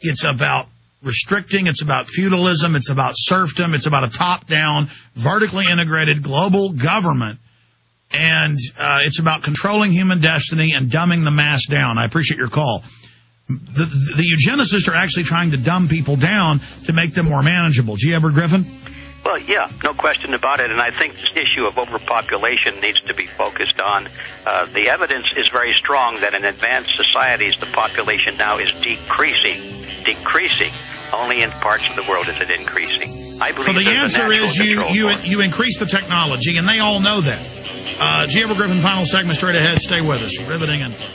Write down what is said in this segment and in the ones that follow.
It's about restricting. It's about feudalism. It's about serfdom. It's about a top-down, vertically integrated global government. And it's about controlling human destiny and dumbing the mass down. I appreciate your call. The eugenicists are actually trying to dumb people down to make them more manageable. G. Edward Griffin? Well, yeah, no question about it. And I think this issue of overpopulation needs to be focused on. The evidence is very strong that in advanced societies, the population now is decreasing. Only in parts of the world is it increasing. I believe. So the answer is you increase the technology, and they all know that. G. Edward Griffin, final segment straight ahead. Stay with us. Riveting info.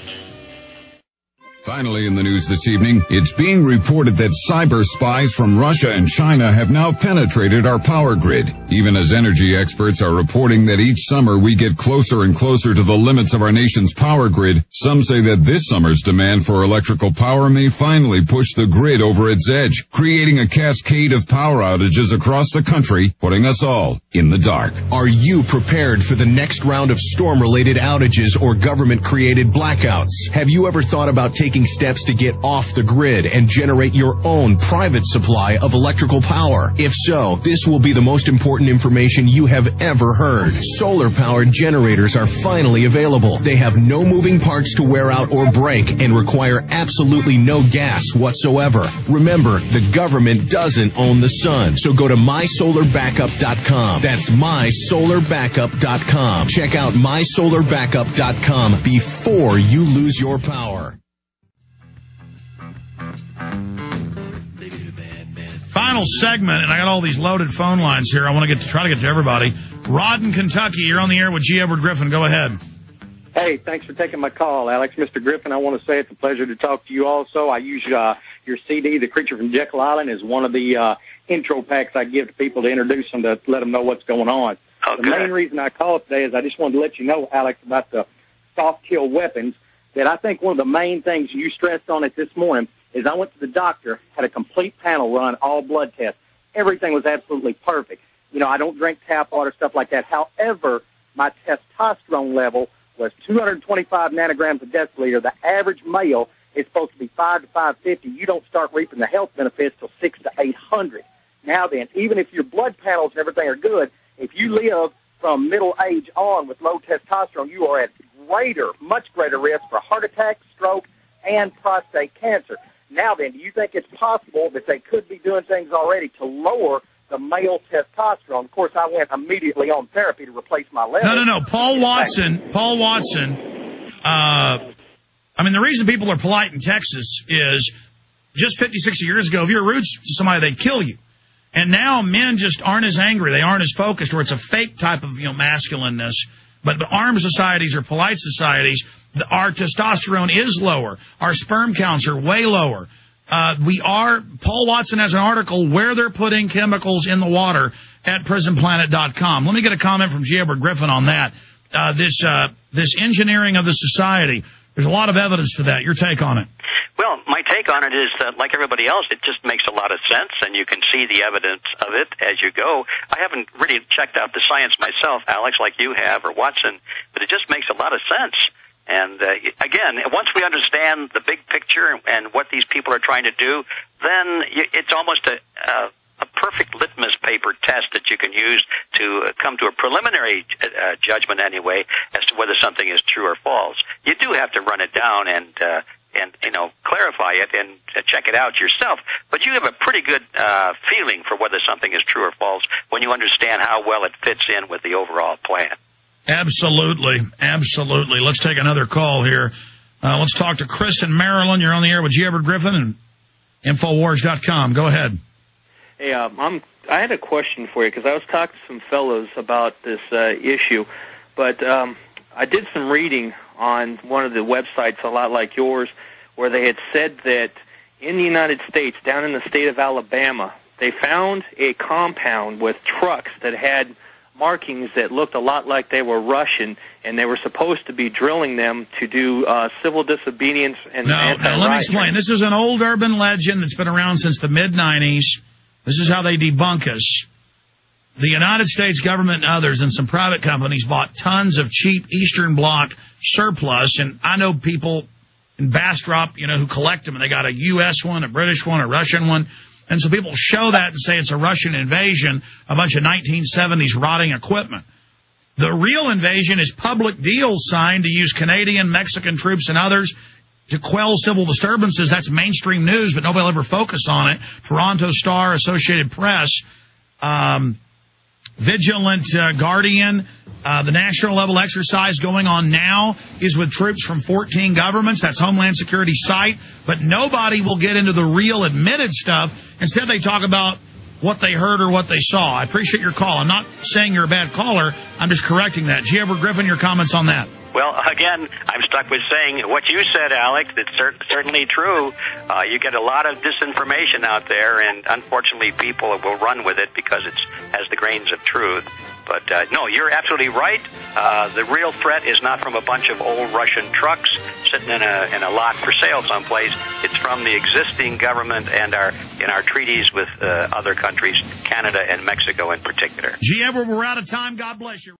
Finally in the news this evening, it's being reported that cyber spies from Russia and China have now penetrated our power grid. Even as energy experts are reporting that each summer we get closer and closer to the limits of our nation's power grid, some say that this summer's demand for electrical power may finally push the grid over its edge, creating a cascade of power outages across the country, putting us all in the dark. Are you prepared for the next round of storm-related outages or government-created blackouts? Have you ever thought about taking steps to get off the grid and generate your own private supply of electrical power? If so, this will be the most important information you have ever heard. Solar-powered generators are finally available. They have no moving parts to wear out or break and require absolutely no gas whatsoever. Remember, the government doesn't own the sun, so go to mysolarbackup.com. That's mysolarbackup.com. Check out mysolarbackup.com before you lose your power. Final segment, and I got all these loaded phone lines here. I want to try to get to everybody. Rod in Kentucky, you're on the air with G. Edward Griffin. Go ahead. Hey, thanks for taking my call, Alex. Mr. Griffin, I want to say it's a pleasure to talk to you also. I use your CD, The Creature from Jekyll Island, as one of the intro packs I give to people to introduce them, to let them know what's going on. Okay. The main reason I called today is I just wanted to let you know, Alex, about the soft kill weapons, that I think one of the main things you stressed on it this morning is I went to the doctor, had a complete panel run, all blood tests. Everything was absolutely perfect. You know, I don't drink tap water, stuff like that. However, my testosterone level was 225 nanograms a deciliter. The average male is supposed to be 5 to 550. You don't start reaping the health benefits till 600 to 800. Now then, even if your blood panels and everything are good, if you live from middle age on with low testosterone, you are at much greater risk for heart attack, stroke, and prostate cancer. Now then, do you think it's possible that they could be doing things already to lower the male testosterone? Of course, I went immediately on therapy to replace my level. No. Paul Watson, I mean, the reason people are polite in Texas is just 50, 60 years ago, if you're rude to somebody, they'd kill you. And now men just aren't as angry. They aren't as focused, or it's a fake type of, masculineness. But armed societies or polite societies, our testosterone is lower. Our sperm counts are way lower. Paul Watson has an article where they're putting chemicals in the water at prisonplanet.com. Let me get a comment from G. Edward Griffin on that. This engineering of the society, there's a lot of evidence for that. Your take on it? Well, my take on it is that, like everybody else, it just makes a lot of sense, and you can see the evidence of it as you go. I haven't really checked out the science myself, Alex, like you have, or Watson, but it just makes a lot of sense. And, again, once we understand the big picture and what these people are trying to do, then it's almost a perfect litmus paper test that you can use to come to a preliminary judgment anyway as to whether something is true or false. You do have to run it down and clarify it and check it out yourself. But you have a pretty good feeling for whether something is true or false when you understand how well it fits in with the overall plan. Absolutely. Let's take another call here. Let's talk to Chris in Maryland. You're on the air with G. Edward Griffin and Infowars.com. Go ahead. Hey, I had a question for you because I was talking to some fellows about this issue, but I did some reading on one of the websites, a lot like yours, where they had said that in the United States, down in the state of Alabama, they found a compound with trucks that had markings that looked a lot like they were Russian, and they were supposed to be drilling them to do civil disobedience and anti-riot. Now, let me explain. This is an old urban legend that's been around since the mid-'90s. This is how they debunk us. The United States government and others and some private companies bought tons of cheap Eastern Bloc surplus, and I know people in Bastrop, who collect them, and they got a U.S. one, a British one, a Russian one. And so people show that and say it's a Russian invasion, a bunch of 1970s rotting equipment. The real invasion is public deals signed to use Canadian, Mexican troops and others to quell civil disturbances. That's mainstream news, but nobody will ever focus on it. Toronto Star, Associated Press, Vigilant Guardian. The national level exercise going on now is with troops from 14 governments. That's Homeland Security site. But nobody will get into the real admitted stuff. Instead, they talk about what they heard or what they saw. I appreciate your call. I'm not saying you're a bad caller. I'm just correcting that. G. Edward Griffin, your comments on that? Well, again, I'm stuck with saying what you said, Alex. It's certainly true. You get a lot of disinformation out there, and unfortunately people will run with it because it has the grains of truth. But, no, you're absolutely right. The real threat is not from a bunch of old Russian trucks sitting in a lot for sale someplace. It's from the existing government and in our treaties with other countries, Canada and Mexico in particular. G. Edward, we're out of time. God bless you.